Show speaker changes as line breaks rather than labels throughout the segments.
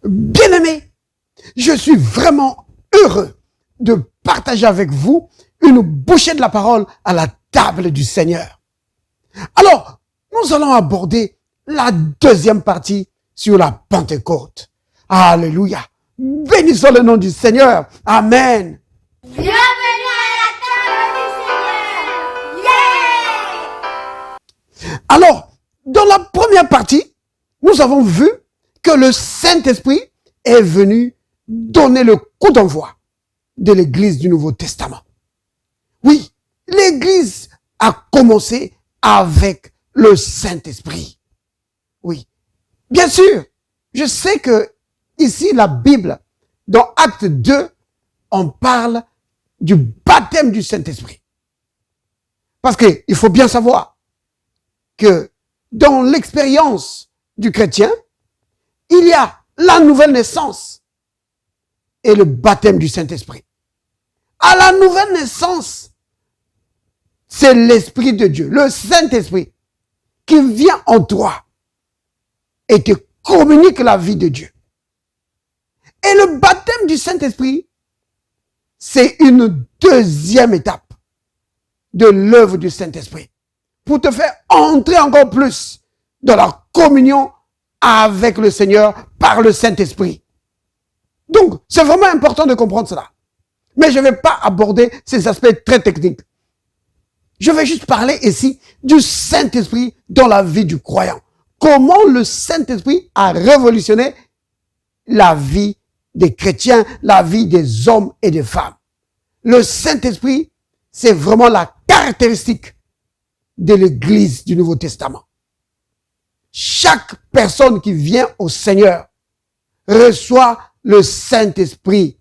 Bien-aimés, je suis vraiment heureux de partager avec vous une bouchée de la parole à la table du Seigneur. Alors, nous allons aborder la deuxième partie sur la Pentecôte. Alléluia. Bénissons le nom du Seigneur. Amen.
Bienvenue à la table du Seigneur. Yeah!
Alors, dans la première partie, nous avons vu que le Saint-Esprit est venu donner le coup d'envoi de l'Église du Nouveau Testament. Oui, l'Église a commencé avec le Saint-Esprit. Oui, bien sûr, je sais que ici la Bible, dans Acte 2, on parle du baptême du Saint-Esprit. Parce qu'il faut bien savoir que dans l'expérience du chrétien, il y a la nouvelle naissance et le baptême du Saint-Esprit. À la nouvelle naissance, c'est l'Esprit de Dieu, le Saint-Esprit, qui vient en toi et te communique la vie de Dieu. Et le baptême du Saint-Esprit, c'est une deuxième étape de l'œuvre du Saint-Esprit pour te faire entrer encore plus dans la communion avec le Seigneur par le Saint-Esprit. Donc, c'est vraiment important de comprendre cela. Mais je ne vais pas aborder ces aspects très techniques. Je vais juste parler ici du Saint-Esprit dans la vie du croyant. Comment le Saint-Esprit a révolutionné la vie des chrétiens, la vie des hommes et des femmes. Le Saint-Esprit, c'est vraiment la caractéristique de l'Église du Nouveau Testament. Chaque personne qui vient au Seigneur reçoit le Saint-Esprit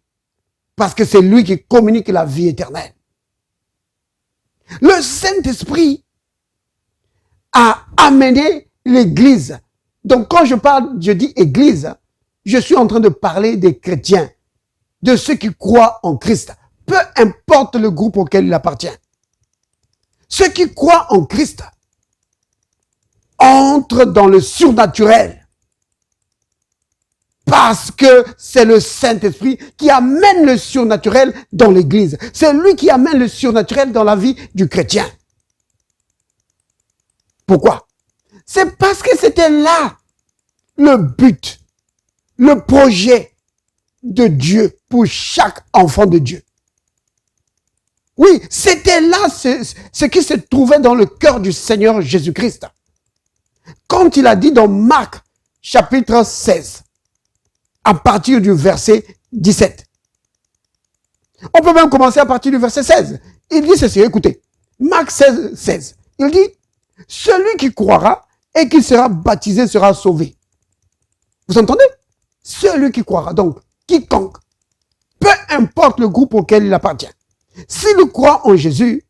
parce que c'est lui qui communique la vie éternelle. Le Saint-Esprit a amené l'Église. Donc quand je dis Église, je suis en train de parler des chrétiens, de ceux qui croient en Christ, peu importe le groupe auquel il appartient. Ceux qui croient en Christ entrent dans le surnaturel parce que c'est le Saint-Esprit qui amène le surnaturel dans l'Église. C'est lui qui amène le surnaturel dans la vie du chrétien. Pourquoi? C'est parce que c'était là le but, le projet de Dieu pour chaque enfant de Dieu. Oui, c'était là ce qui se trouvait dans le cœur du Seigneur Jésus-Christ. Quand il a dit dans Marc chapitre 16, à partir du verset 17. On peut même commencer à partir du verset 16. Il dit ceci, écoutez, Marc 16, 16. Il dit, celui qui croira et qui sera baptisé sera sauvé. Vous entendez? Celui qui croira, donc, quiconque, peu importe le groupe auquel il appartient. S'il croit en Jésus,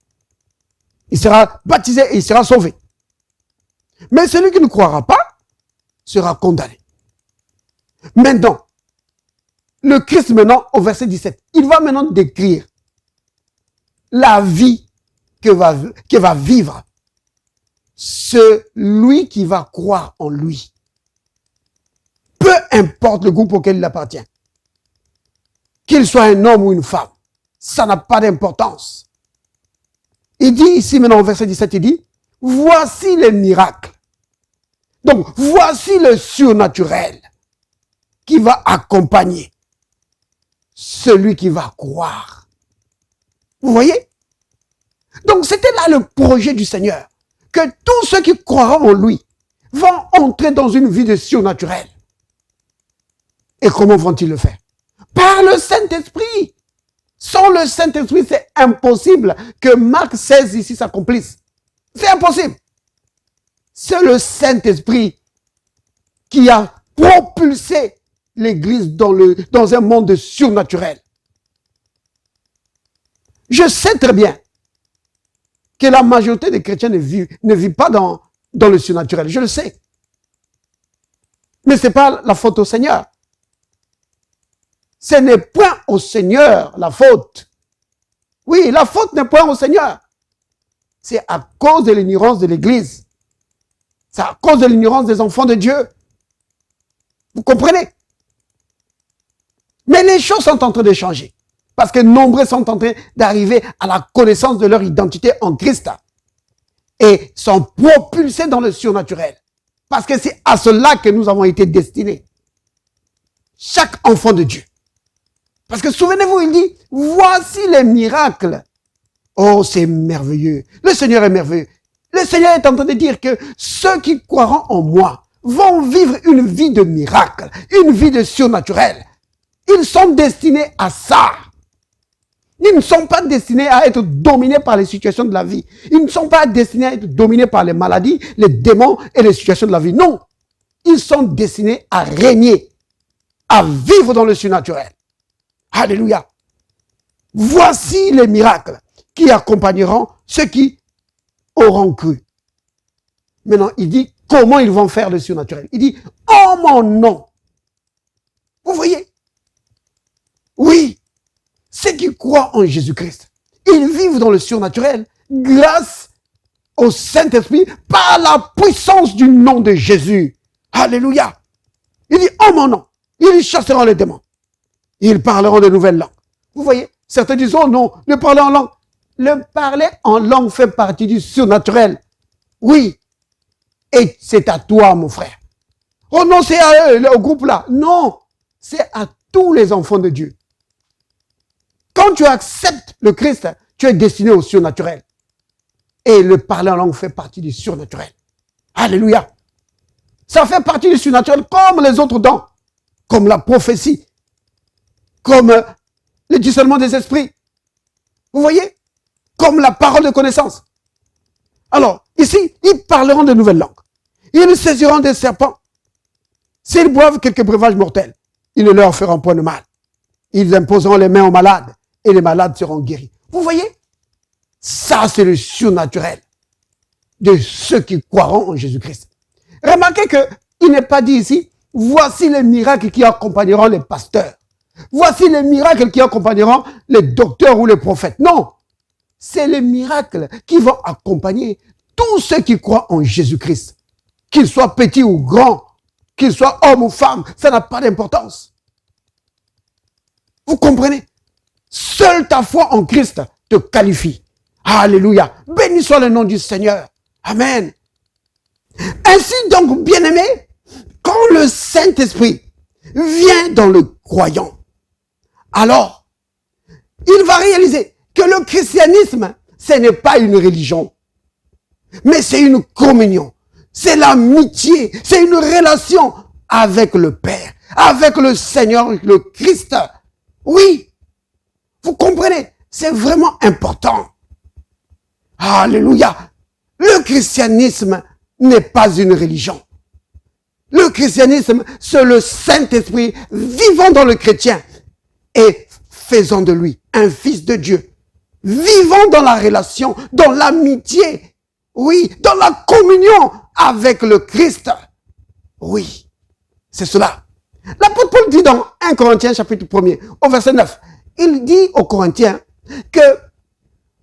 il sera baptisé et il sera sauvé. Mais celui qui ne croira pas sera condamné. Maintenant, le Christ maintenant, au verset 17, il va maintenant décrire la vie que va vivre celui qui va croire en lui. Peu importe le groupe auquel il appartient. Qu'il soit un homme ou une femme, ça n'a pas d'importance. Il dit ici maintenant au verset 17, il dit, voici les miracles. Donc, voici le surnaturel qui va accompagner celui qui va croire. Vous voyez? Donc, c'était là le projet du Seigneur. Que tous ceux qui croiront en lui vont entrer dans une vie de surnaturel. Et comment vont-ils le faire? Par le Saint-Esprit. Sans le Saint-Esprit, c'est impossible que Marc 16 ici s'accomplisse. C'est impossible. C'est le Saint-Esprit qui a propulsé l'Église dans un monde surnaturel. Je sais très bien que la majorité des chrétiens ne vit pas dans le surnaturel. Je le sais. Mais ce n'est pas la faute au Seigneur. Ce n'est point au Seigneur la faute. Oui, la faute n'est point au Seigneur. C'est à cause de l'ignorance de l'Église. C'est à cause de l'ignorance des enfants de Dieu. Vous comprenez? Mais les choses sont en train de changer. Parce que nombreux sont en train d'arriver à la connaissance de leur identité en Christ. Et sont propulsés dans le surnaturel. Parce que c'est à cela que nous avons été destinés. Chaque enfant de Dieu. Parce que souvenez-vous, il dit, voici les miracles. Oh, c'est merveilleux. Le Seigneur est merveilleux. Le Seigneur est en train de dire que ceux qui croiront en moi vont vivre une vie de miracle, une vie de surnaturel. Ils sont destinés à ça. Ils ne sont pas destinés à être dominés par les situations de la vie. Ils ne sont pas destinés à être dominés par les maladies, les démons et les situations de la vie. Non. Ils sont destinés à régner, à vivre dans le surnaturel. Alléluia. Voici les miracles qui accompagneront ceux qui auront cru. Maintenant, il dit comment ils vont faire le surnaturel. Il dit, en mon nom. Vous voyez? Oui. Ceux qui croient en Jésus-Christ, ils vivent dans le surnaturel grâce au Saint-Esprit par la puissance du nom de Jésus. Alléluia. Il dit, en mon nom, ils chasseront les démons. Ils parleront de nouvelles langues. Vous voyez, certains disent, oh non, le parler en langue. Le parler en langue fait partie du surnaturel. Oui. Et c'est à toi, mon frère. Oh non, c'est à eux, au groupe là. Non, c'est à tous les enfants de Dieu. Quand tu acceptes le Christ, tu es destiné au surnaturel. Et le parler en langue fait partie du surnaturel. Alléluia. Ça fait partie du surnaturel comme les autres dons. Comme la prophétie. Comme le discernement des esprits. Vous voyez? Comme la parole de connaissance. Alors, ici, ils parleront de nouvelles langues. Ils saisiront des serpents. S'ils boivent quelques breuvages mortels, ils ne leur feront point de mal. Ils imposeront les mains aux malades et les malades seront guéris. Vous voyez? Ça, c'est le surnaturel de ceux qui croiront en Jésus-Christ. Remarquez qu'il n'est pas dit ici, voici les miracles qui accompagneront les pasteurs. Voici les miracles qui accompagneront les docteurs ou les prophètes. Non, c'est les miracles qui vont accompagner tous ceux qui croient en Jésus-Christ. Qu'ils soient petits ou grands, qu'ils soient hommes ou femmes, ça n'a pas d'importance. Vous comprenez? Seule ta foi en Christ te qualifie. Alléluia. Béni soit le nom du Seigneur. Amen. Ainsi donc, bien-aimés, quand le Saint-Esprit vient dans le croyant, alors, il va réaliser que le christianisme, ce n'est pas une religion, mais c'est une communion, c'est l'amitié, c'est une relation avec le Père, avec le Seigneur, le Christ. Oui, vous comprenez, c'est vraiment important. Alléluia. Le christianisme n'est pas une religion. Le christianisme, c'est le Saint-Esprit vivant dans le chrétien et faisant de lui un fils de Dieu. Vivant dans la relation, dans l'amitié, oui, dans la communion avec le Christ. Oui, c'est cela. L'apôtre Paul dit dans 1 Corinthiens chapitre 1er, au verset 9, il dit aux Corinthiens que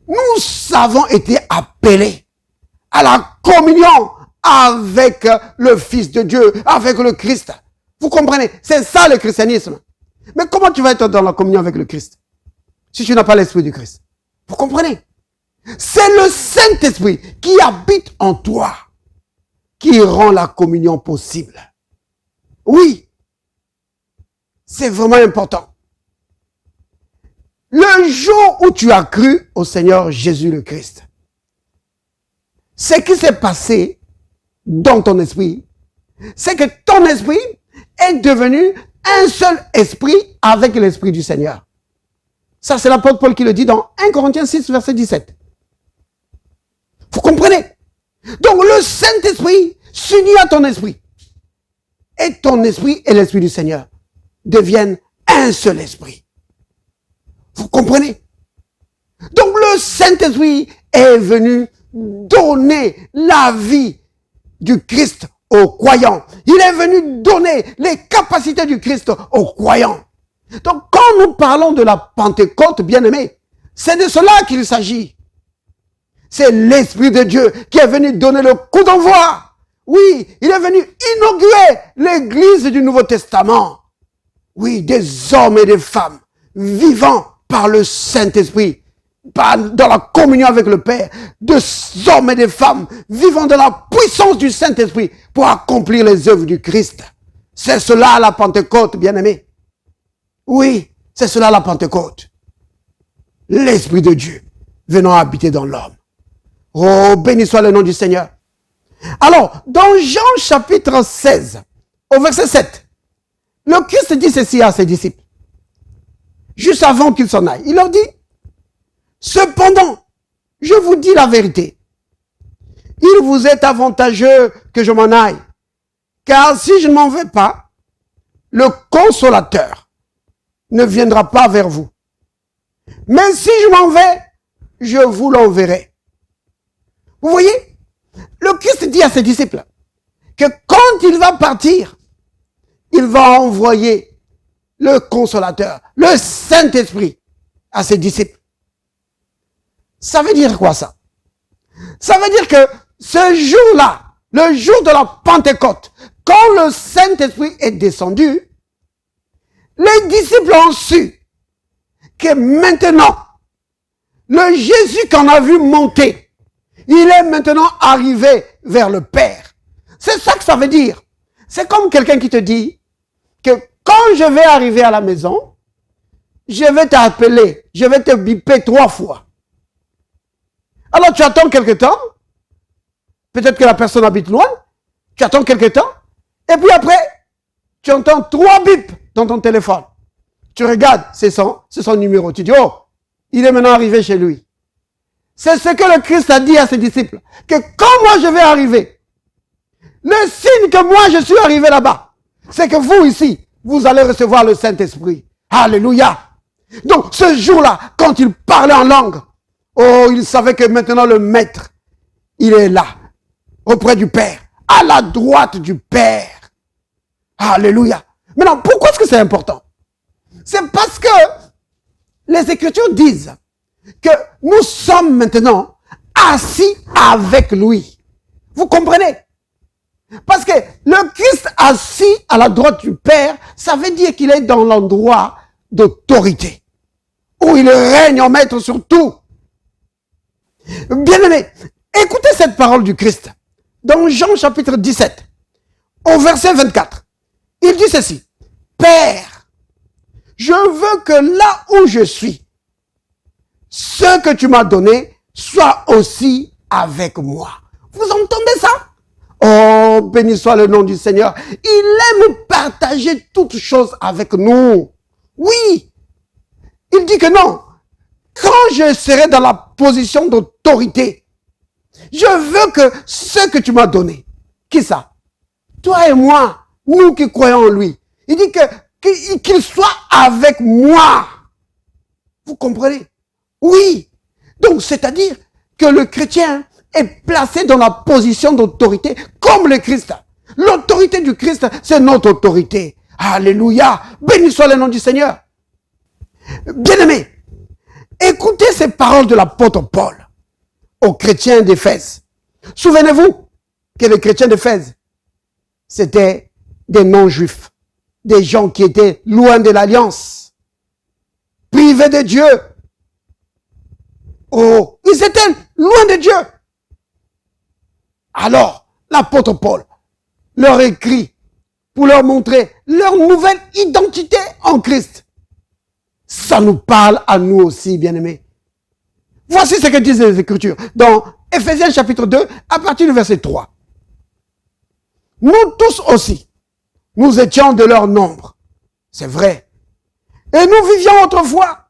nous avons été appelés à la communion avec le Fils de Dieu, avec le Christ. Vous comprenez? C'est ça le christianisme. Mais comment tu vas être dans la communion avec le Christ si tu n'as pas l'Esprit du Christ? Vous comprenez? C'est le Saint-Esprit qui habite en toi qui rend la communion possible. Oui, c'est vraiment important. Le jour où tu as cru au Seigneur Jésus le Christ, ce qui s'est passé dans ton esprit, c'est que ton esprit est devenu un seul esprit avec l'esprit du Seigneur. Ça, c'est l'apôtre Paul qui le dit dans 1 Corinthiens 6, verset 17. Vous comprenez? Donc, le Saint-Esprit s'unit à ton esprit. Et ton esprit et l'esprit du Seigneur deviennent un seul esprit. Vous comprenez? Donc, le Saint-Esprit est venu donner la vie du Christ aux croyants. Il est venu donner les capacités du Christ aux croyants. Donc, quand nous parlons de la Pentecôte, bien-aimés, c'est de cela qu'il s'agit. C'est l'Esprit de Dieu qui est venu donner le coup d'envoi. Oui, il est venu inaugurer l'Église du Nouveau Testament. Oui, des hommes et des femmes vivant par le Saint-Esprit, dans la communion avec le Père, des hommes et des femmes vivant dans la puissance du Saint-Esprit pour accomplir les œuvres du Christ. C'est cela la Pentecôte, bien-aimés. Oui, c'est cela la Pentecôte. L'Esprit de Dieu venant habiter dans l'homme. Oh, béni soit le nom du Seigneur. Alors, dans Jean chapitre 16, au verset 7, le Christ dit ceci à ses disciples, juste avant qu'il s'en aille. Il leur dit, cependant, je vous dis la vérité. Il vous est avantageux que je m'en aille, car si je ne m'en vais pas, le consolateur ne viendra pas vers vous. Mais si je m'en vais, je vous l'enverrai. Vous voyez, le Christ dit à ses disciples que quand il va partir, il va envoyer le consolateur, le Saint-Esprit à ses disciples. Ça veut dire quoi ça? Ça veut dire que ce jour-là, le jour de la Pentecôte, quand le Saint-Esprit est descendu, les disciples ont su que maintenant, le Jésus qu'on a vu monter, il est maintenant arrivé vers le Père. C'est ça que ça veut dire. C'est comme quelqu'un qui te dit que quand je vais arriver à la maison, je vais t'appeler, je vais te biper 3 fois. Alors tu attends quelque temps, peut-être que la personne habite loin, tu attends quelque temps, et puis après, tu entends 3 bips dans ton téléphone. Tu regardes, c'est son numéro. Tu dis, oh, il est maintenant arrivé chez lui. C'est ce que le Christ a dit à ses disciples, que quand moi je vais arriver, le signe que moi je suis arrivé là-bas, c'est que vous ici, vous allez recevoir le Saint-Esprit. Alléluia. Donc ce jour-là, quand il parlait en langue, oh, il savait que maintenant le Maître, il est là, auprès du Père, à la droite du Père. Alléluia. Maintenant, pourquoi est-ce que c'est important? C'est parce que les Écritures disent que nous sommes maintenant assis avec lui. Vous comprenez? Parce que le Christ assis à la droite du Père, ça veut dire qu'il est dans l'endroit d'autorité, où il règne en maître sur tout. Bien-aimés, écoutez cette parole du Christ. Dans Jean chapitre 17, au verset 24, il dit ceci. Père, je veux que là où je suis, ce que tu m'as donné soit aussi avec moi. Vous entendez ça? Oh, béni soit le nom du Seigneur. Il aime partager toutes choses avec nous. Oui. Il dit que non. Quand je serai dans la position d'autorité, je veux que ce que tu m'as donné, qui ça? Toi et moi, nous qui croyons en lui. Il dit qu'il soit avec moi. Vous comprenez? Oui. Donc, c'est-à-dire que le chrétien est placé dans la position d'autorité comme le Christ. L'autorité du Christ, c'est notre autorité. Alléluia. Béni soit le nom du Seigneur. Bien-aimés, écoutez ces paroles de l'apôtre Paul aux chrétiens d'Éphèse. Souvenez-vous que les chrétiens d'Éphèse, c'était des non-juifs, des gens qui étaient loin de l'alliance, privés de Dieu. Oh, ils étaient loin de Dieu. Alors, l'apôtre Paul leur écrit pour leur montrer leur nouvelle identité en Christ. Ça nous parle à nous aussi, bien-aimés. Voici ce que disent les Écritures dans Éphésiens chapitre 2, à partir du verset 3. Nous tous aussi, nous étions de leur nombre. C'est vrai. Et nous vivions autrefois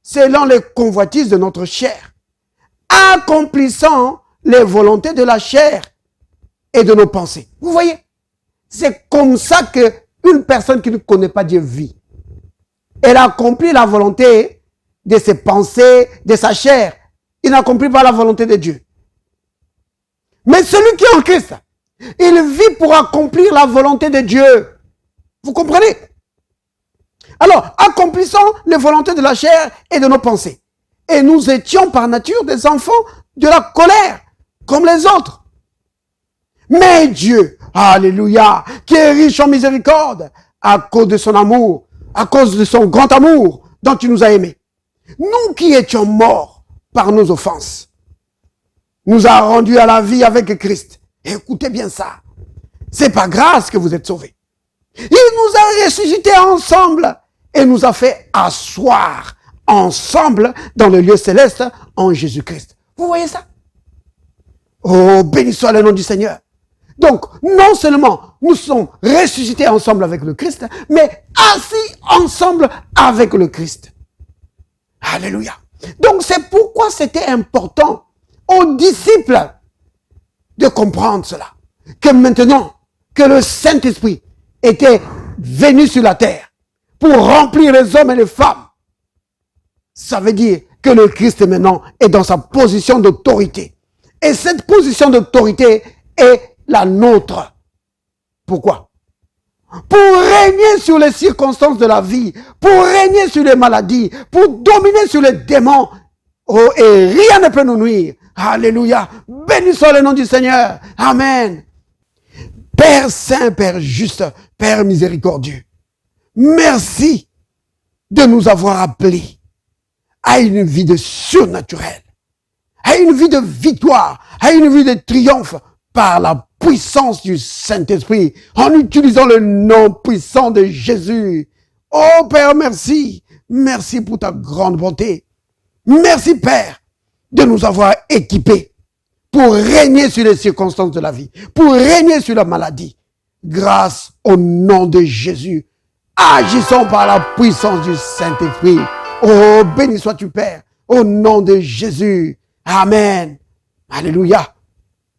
selon les convoitises de notre chair, accomplissant les volontés de la chair et de nos pensées. Vous voyez, c'est comme ça qu'une personne qui ne connaît pas Dieu vit. Elle accomplit la volonté de ses pensées, de sa chair. Il n'accomplit pas la volonté de Dieu. Mais celui qui est en Christ, il vit pour accomplir la volonté de Dieu. Vous comprenez? Alors, accomplissons les volontés de la chair et de nos pensées. Et nous étions par nature des enfants de la colère, comme les autres. Mais Dieu, alléluia, qui est riche en miséricorde, à cause de son amour, à cause de son grand amour dont tu nous as aimés. Nous qui étions morts par nos offenses, nous a rendus à la vie avec Christ. Et écoutez bien ça. C'est par grâce que vous êtes sauvés. Il nous a ressuscités ensemble et nous a fait asseoir ensemble dans le lieu céleste en Jésus-Christ. Vous voyez ça? Oh, béni soit le nom du Seigneur. Donc, non seulement nous sommes ressuscités ensemble avec le Christ, mais assis ensemble avec le Christ. Alléluia. Donc, c'est pourquoi c'était important aux disciples de comprendre cela. Que maintenant que le Saint-Esprit était venu sur la terre pour remplir les hommes et les femmes, ça veut dire que le Christ maintenant est dans sa position d'autorité. Et cette position d'autorité est la nôtre. Pourquoi? Pour régner sur les circonstances de la vie, pour régner sur les maladies, pour dominer sur les démons. Oh, et rien ne peut nous nuire. Alléluia. Béni soit le nom du Seigneur. Amen. Père saint, Père juste, Père miséricordieux, merci de nous avoir appelés à une vie de surnaturel, à une vie de victoire, à une vie de triomphe par la puissance du Saint-Esprit, en utilisant le nom puissant de Jésus. Oh Père, merci. Merci pour ta grande bonté. Merci Père de nous avoir équipés pour régner sur les circonstances de la vie, pour régner sur la maladie. Grâce au nom de Jésus, agissons par la puissance du Saint-Esprit. Oh, béni sois-tu Père, au nom de Jésus. Amen. Alléluia.